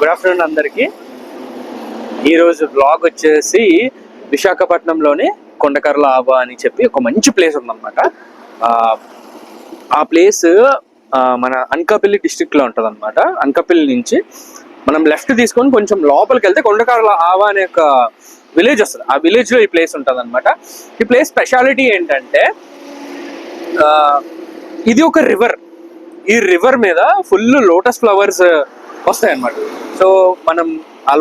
Good afternoon అందరికి. ఈరోజు blog వచ్చేసి విశాఖపట్నంలోనే కొండకర్ల ఆవా అని చెప్పి ఒక మంచి ప్లేస్ ఉందన్నమాట. ఆ ప్లేస్ మన అనకాపల్లి డిస్ట్రిక్ట్ లో ఉంటది అనమాట. అనకాపల్లి నుంచి మనం లెఫ్ట్ తీసుకొని కొంచెం లోపలికి వెళ్తే కొండకర్ల ఆవా అనే ఒక విలేజ్ వస్తుంది. ఆ విలేజ్ లో ఈ ప్లేస్ ఉంటది అనమాట. ఈ ప్లేస్ స్పెషాలిటీ ఏంటంటే ఇది ఒక రివర్. ఈ రివర్ మీద ఫుల్ లోటస్ ఫ్లవర్స్ వస్తాయి అన్నమాట. సో మనం ఆ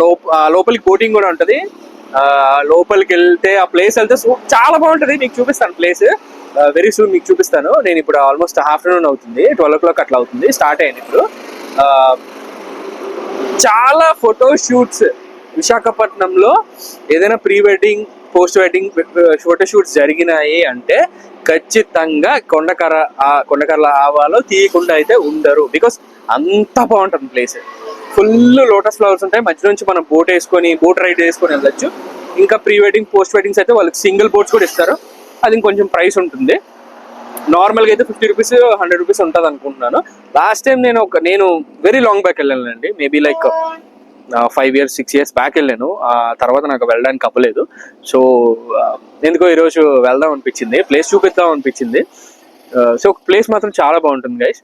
లోపలికి బోటింగ్ కూడా ఉంటది. లోపలికి వెళ్తే ఆ ప్లేస్ వెళ్తే చాలా బాగుంటది. మీకు చూపిస్తాను ప్లేస్ వెరీ సూన్. మీకు చూపిస్తాను. నేను ఇప్పుడు ఆల్మోస్ట్ ఆఫ్టర్నూన్ అవుతుంది, 12 o'clock అట్లా అవుతుంది, స్టార్ట్ అయ్యాను ఇప్పుడు. చాలా ఫోటో షూట్స్ విశాఖపట్నంలో ఏదైనా pre wedding post wedding photo shoots జరిగినాయి అంటే ఖచ్చితంగా కొండకర్ల ఆవాలో తీయకుండా అయితే ఉండరు. బికాస్ అంత బాగుంటుంది ప్లేస్. ఫుల్ లోటస్ ఫ్లవర్స్ ఉంటాయి. మధ్య నుంచి మనం బోట్ రైడ్ చేసుకొని వెళ్ళొచ్చు. ఇంకా ప్రీ వెడ్డింగ్ పోస్ట్ వెడ్డింగ్స్ అయితే వాళ్ళకి సింగిల్ బోట్స్ కూడా ఇస్తారు. అది ఇంకొంచెం ప్రైస్ ఉంటుంది. నార్మల్గా అయితే 50 రూపీస్ 100 రూపీస్ ఉంటుంది అనుకుంటున్నాను. లాస్ట్ టైం నేను వెరీ లాంగ్ బ్యాక్ వెళ్ళానండి. Maybe like 5 years 6 years back వెళ్ళాను. ఆ తర్వాత నాకు వెళ్ళడానికి అవ్వలేదు. సో ఎందుకో ఈరోజు వెళ్దాం అనిపించింది, ప్లేస్ చూపిద్దాం అనిపించింది. సో ప్లేస్ మాత్రం చాలా బాగుంటుంది గైస్.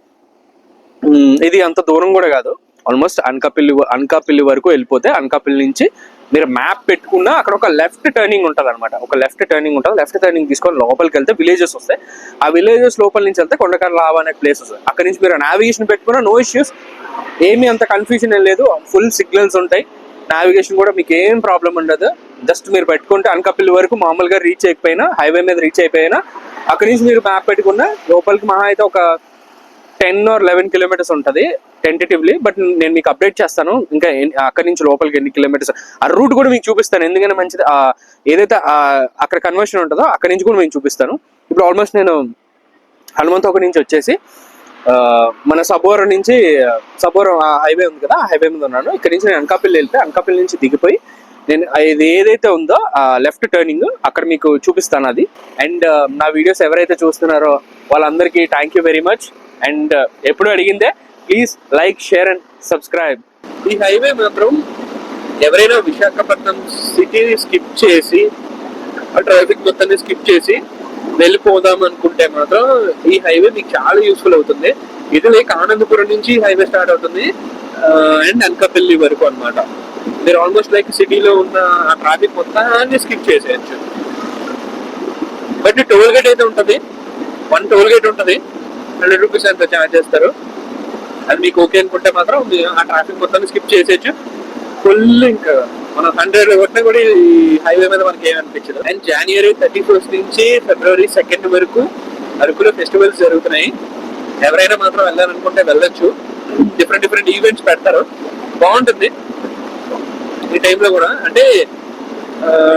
ఇది అంత దూరం కూడా కాదు. ఆల్మోస్ట్ అనకాపల్లి వరకు వెళ్ళిపోతే అనకాపల్లి నుంచి మీరు మ్యాప్ పెట్టుకున్నా అక్కడ ఒక లెఫ్ట్ టర్నింగ్ ఉంటుంది అనమాట. లెఫ్ట్ టర్నింగ్ తీసుకొని లోపలికి వెళ్తే విలేజెస్ వస్తాయి. ఆ విలేజెస్ లోపల నుంచి వెళ్తే కొండకర్ల ఆవా అనే ప్లేస్ వస్తుంది. అక్కడ నుంచి మీరు నావిగేషన్ పెట్టుకున్నా నో ఇష్యూస్, ఏమీ అంత కన్ఫ్యూజన్ ఏం లేదు. ఫుల్ సిగ్నల్స్ ఉంటాయి. నావిగేషన్ కూడా మీకు ఏం ప్రాబ్లం ఉండదు. జస్ట్ మీరు పెట్టుకుంటే అనకాపల్లి వరకు మామూలుగా రీచ్ అయిపోయినా, హైవే మీద రీచ్ అయిపోయినా అక్కడి నుంచి మీరు మ్యాప్ పెట్టుకున్నా లోపలికి మహా అయితే ఒక 10 or 11 kilometers ఉంటుంది టెంటేటివ్లీ. బట్ నేను మీకు అప్డేట్ చేస్తాను ఇంకా అక్కడి నుంచి లోపలికి ఎన్ని కిలోమీటర్స్. ఆ రూట్ కూడా మీకు చూపిస్తాను, ఎందుకంటే మంచిది. ఏదైతే అక్కడ కన్వర్షన్ ఉంటుందో అక్కడి నుంచి కూడా మీకు చూపిస్తాను. ఇప్పుడు ఆల్మోస్ట్ నేను హనుమంతోక నుంచి వచ్చేసి మన సబోరం హైవే ఉంది కదా, ఆ హైవే మీద ఉన్నాను. ఇక్కడ నుంచి నేను అనకాపల్లి వెళ్తే అనకాపల్లి నుంచి దిగిపోయి నేను ఇది ఏదైతే ఉందో ఆ లెఫ్ట్ టర్నింగ్ అక్కడ మీకు చూపిస్తాను అది. అండ్ నా వీడియోస్ ఎవరైతే చూస్తున్నారో వాళ్ళందరికీ thank you very much. And ఎప్పుడు అడిగిందే, please like, share and subscribe. ఈ హైవే మాత్రం ఎవరైనా విశాఖపట్నం సిటీని స్కిప్ చేసి ఆ ట్రాఫిక్ మొత్తాన్ని స్కిప్ చేసి వెళ్ళిపోదాం అనుకుంటే మాత్రం ఈ హైవే మీకు చాలా యూస్ఫుల్ అవుతుంది. ఇది లైక్ ఆనందపురం నుంచి హైవే స్టార్ట్ అవుతుంది అండ్ అనకాపల్లి వరకు అనమాట. మీరు ఆల్మోస్ట్ లైక్ సిటీలో ఉన్న ఆ ట్రాఫిక్ మొత్తాన్ని స్కిప్ చేసేయచ్చు. బట్ టోల్ గేట్ అయితే ఉంటుంది, 1 టోల్ గేట్ ఉంటుంది, 100 రూపీస్ ఎంత ఛార్జ్ చేస్తారు. అది మీకు ఓకే అనుకుంటే మాత్రం ఆ ట్రాఫిక్ మొత్తాన్ని స్కిప్ చేసేయచ్చు. ఫుల్ ఇంకా మనం 100 కొట్టినా కూడా ఈ హైవే మీద మనకి ఏమనిపించదు. అండ్ January 31st నుంచి February 2nd వరకు అరకులో ఫెస్టివల్స్ జరుగుతున్నాయి. ఎవరైనా మాత్రం వెళ్ళాలనుకుంటే వెళ్ళొచ్చు. డిఫరెంట్ ఈవెంట్స్ పెడతారు, బాగుంటుంది ఈ టైంలో కూడా. అంటే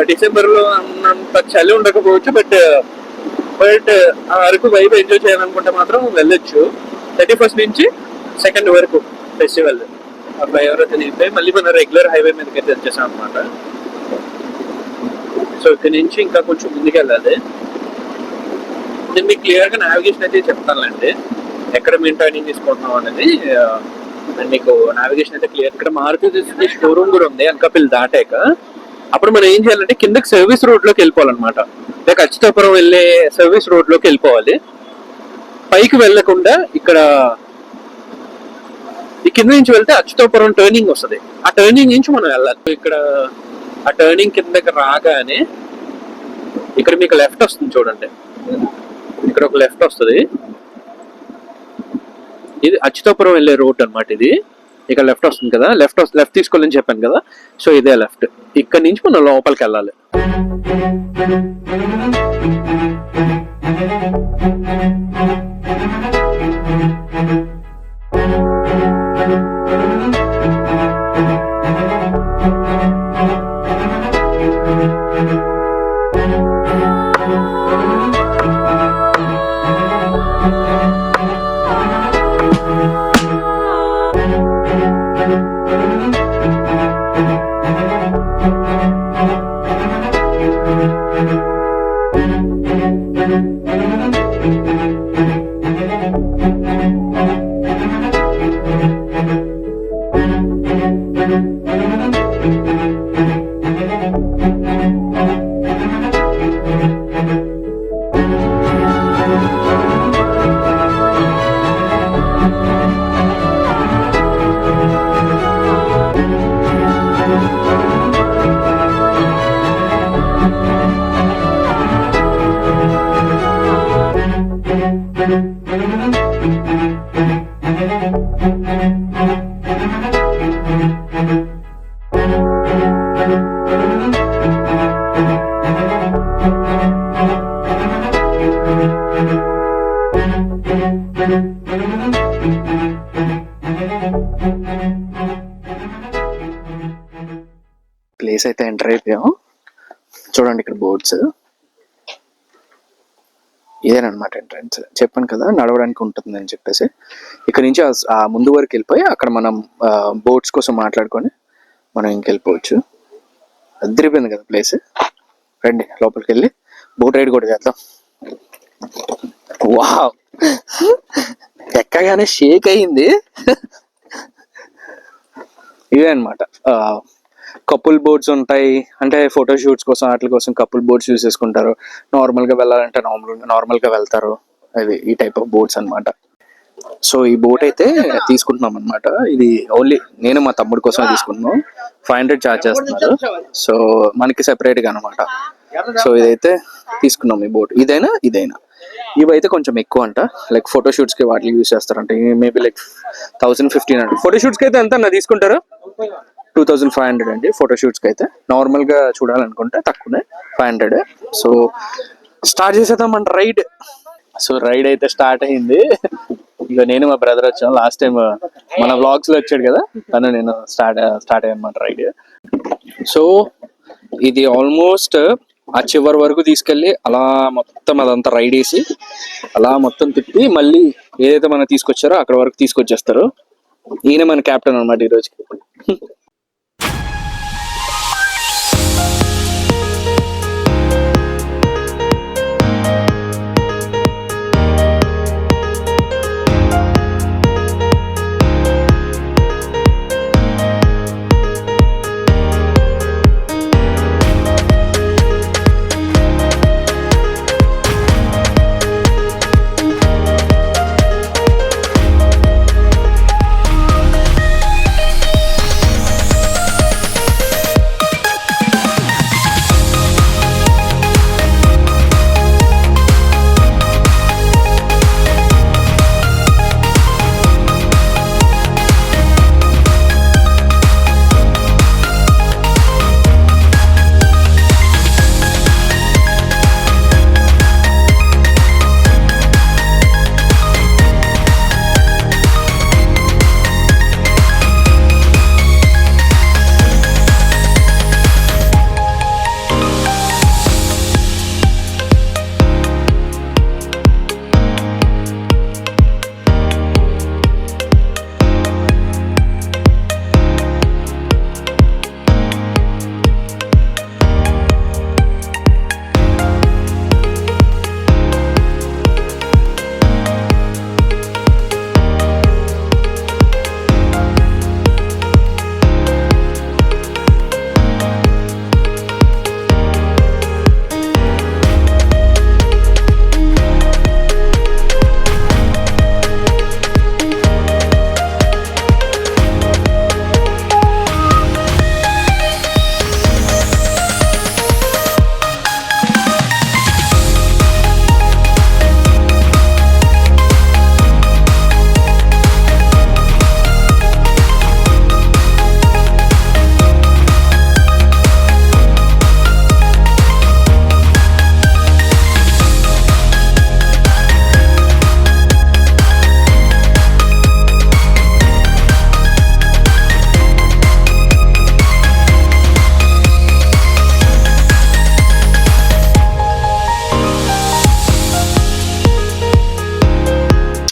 డిసెంబర్ లో అన్నంత చలి ఉండకపోవచ్చు, బట్ ఆ అరకు వైపు ఎంజాయ్ చేయాలనుకుంటే మాత్రం వెళ్ళొచ్చు. 31st నుంచి 2nd వరకు ఫెస్టివల్. అట్లా ఎవరైతే వెళ్ళిపోయి మళ్ళీ మన రెగ్యులర్ హైవే మీదకి అయితే వచ్చేసాం అనమాట. సో ఇక్కడ నుంచి ఇంకా కొంచెం ముందుకు వెళ్ళాలి. నేను మీకు క్లియర్గా నావిగేషన్ అయితే చెప్తానులేండి, ఎక్కడ మేము టర్నింగ్ తీసుకుంటున్నాం అనేది. మీకు నావిగేషన్ అయితే క్లియర్. ఇక్కడ మారుతి షోరూమ్ కూడా ఉంది అనకాపల్లి దాటాక. అప్పుడు మనం ఏం చేయాలంటే కిందకి సర్వీస్ రోడ్ లోకి వెళ్ళిపోవాలన్నమాట. లైక్ అచ్యుతాపురం వెళ్ళే సర్వీస్ రోడ్ లోకి వెళ్ళిపోవాలి. పైకి వెళ్ళకుండా ఇక్కడ ఈ కింద నుంచి వెళ్తే అచ్యుతాపురం టర్నింగ్ వస్తుంది. ఆ టర్నింగ్ నుంచి మనం వెళ్ళాలి. ఇక్కడ ఆ టర్నింగ్ కిందకి రాగానే ఇక్కడ మీకు లెఫ్ట్ వస్తుంది చూడండి. ఇక్కడ ఒక లెఫ్ట్ వస్తుంది. ఇది అచ్యుతాపురం వెళ్ళే రోడ్ అనమాట. ఇది ఇక్కడ లెఫ్ట్ వస్తుంది కదా, లెఫ్ట్ తీసుకోవాలని చెప్పాను కదా. సో ఇదే లెఫ్ట్. ఇక్కడ నుంచి మనం లోపలికి వెళ్ళాలి. ప్లేస్ అయితే ఎంటర్ అయిపోయాం. చూడండి ఇక్కడ బోర్డ్స్, ఇదేనమాట ఎంట్రన్స్. చెప్పాను కదా నడవడానికి ఉంటుంది అని చెప్పేసి. ఇక్కడ నుంచి ఆ ముందు వరకు వెళ్ళిపోయి అక్కడ మనం బోట్స్ కోసం మాట్లాడుకొని మనం ఇంకెళ్ళిపోవచ్చు. అదిరిపోయింది కదా ప్లేస్. రండి లోపలికి వెళ్ళి బోట్ రైడ్ కూడా చేద్దాం. వావ్, ఎక్కగానే షేక్ అయ్యింది. ఇవే అనమాట కపుల్ బోట్స్ ఉంటాయి, అంటే ఫోటో షూట్స్ కోసం వాటి కోసం కపుల్ బోట్స్ యూజ్ చేసుకుంటారు. నార్మల్గా వెళ్ళాలంటే నార్మల్గా వెళ్తారు. అది ఈ టైప్ ఆఫ్ బోట్స్ అనమాట. సో ఈ బోట్ అయితే తీసుకుంటున్నాం అనమాట. ఇది ఓన్లీ నేను మా తమ్ముడి కోసం తీసుకుంటున్నాం. 500 ఛార్జ్ చేస్తున్నారు. సో మనకి సెపరేట్గా అనమాట. సో ఇదైతే తీసుకున్నాం ఈ బోట్. ఇదైనా ఇవైతే కొంచెం ఎక్కువ అంట. లైక్ ఫోటో షూట్స్ కి వాటికి యూజ్ చేస్తారంట. Maybe like 1000-1500. ఫోటో షూట్స్ కి అయితే ఎంత అన్న తీసుకుంటారు? 2500 అండి ఫోటో షూట్స్ కి అయితే. నార్మల్ గా చూడాలనుకుంటే తక్కువనే 500. సో స్టార్ట్ చేసేద్దాం మన రైడ్. సో రైడ్ అయితే స్టార్ట్ అయింది. ఇక నేను మా బ్రదర్ వచ్చాను. లాస్ట్ టైం మన వ్లాగ్స్ లో వచ్చాడు కదా తను, నేను స్టార్ట్ అయ్యానమాట రైడ్. సో ఇది ఆల్మోస్ట్ ఆ చివరి వరకు తీసుకెళ్ళి అలా మొత్తం అదంతా రైడ్ వేసి అలా మొత్తం తిప్పి మళ్ళీ ఏదైతే మనం తీసుకొచ్చారో అక్కడ వరకు తీసుకొచ్చేస్తారు. ఈయన మన కెప్టెన్ అనమాట ఈ రోజుకి.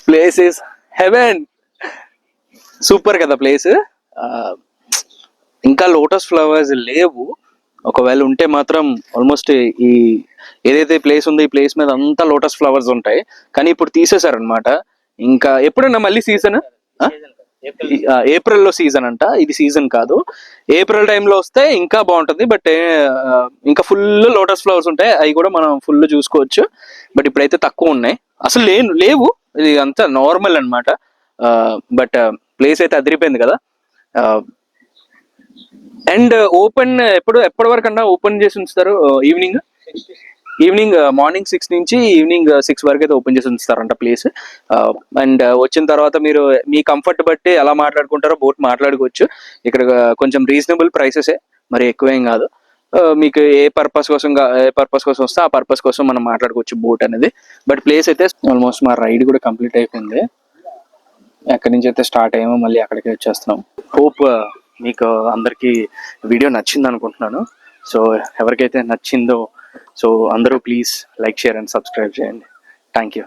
Place is haven. సూపర్ కదా ప్లేస్. ఇంకా లోటస్ ఫ్లవర్స్ లేవు. ఒకవేళ ఉంటే మాత్రం ఆల్మోస్ట్ ఈ ఏదైతే ప్లేస్ ఉందో ఈ ప్లేస్ మీద అంతా లోటస్ ఫ్లవర్స్ ఉంటాయి. కానీ ఇప్పుడు తీసేశారనమాట. ఇంకా ఎప్పుడన్నా మళ్ళీ సీజన్ ఏప్రిల్లో సీజన్ అంట, ఇది సీజన్ కాదు. ఏప్రిల్ టైంలో వస్తే ఇంకా బాగుంటుంది. బట్ ఇంకా ఫుల్ లోటస్ ఫ్లవర్స్ ఉంటాయి, అవి కూడా మనం ఫుల్ చూసుకోవచ్చు. బట్ ఇప్పుడైతే తక్కువ ఉన్నాయి, అసలు లేవు. ఇది అంతా నార్మల్ అనమాట. బట్ ప్లేస్ అయితే అదిరిపోయింది కదా. అండ్ ఓపెన్ ఎప్పటి వరకు అన్నా ఓపెన్ చేసి ఉంచుతారు? ఈవినింగ్ మార్నింగ్ 6 నుంచి ఈవినింగ్ 6 వరకు అయితే ఓపెన్ చేసి ఉంచుతారంట ప్లేస్. అండ్ వచ్చిన తర్వాత మీరు మీ కంఫర్ట్ బట్టి ఎలా మాట్లాడుకుంటారో బోట్ మాట్లాడుకోవచ్చు. ఇక్కడ కొంచెం రీజనబుల్ ప్రైసెసే, మరి ఎక్కువేం కాదు. మీకు ఏ పర్పస్ కోసం వస్తే ఆ పర్పస్ కోసం మనం మాట్లాడుకోవచ్చు బోట్ అనేది. బట్ ప్లేస్ అయితే ఆల్మోస్ట్ మా రైడ్ కూడా కంప్లీట్ అయిపోయింది. ఎక్కడి నుంచి అయితే స్టార్ట్ అయ్యామో మళ్ళీ అక్కడికి వచ్చేస్తున్నాం. హోప్ మీకు అందరికీ వీడియో నచ్చింది అనుకుంటున్నాను. సో ఎవరికైతే నచ్చిందో సో అందరూ please like, share and subscribe చేయండి. Thank you.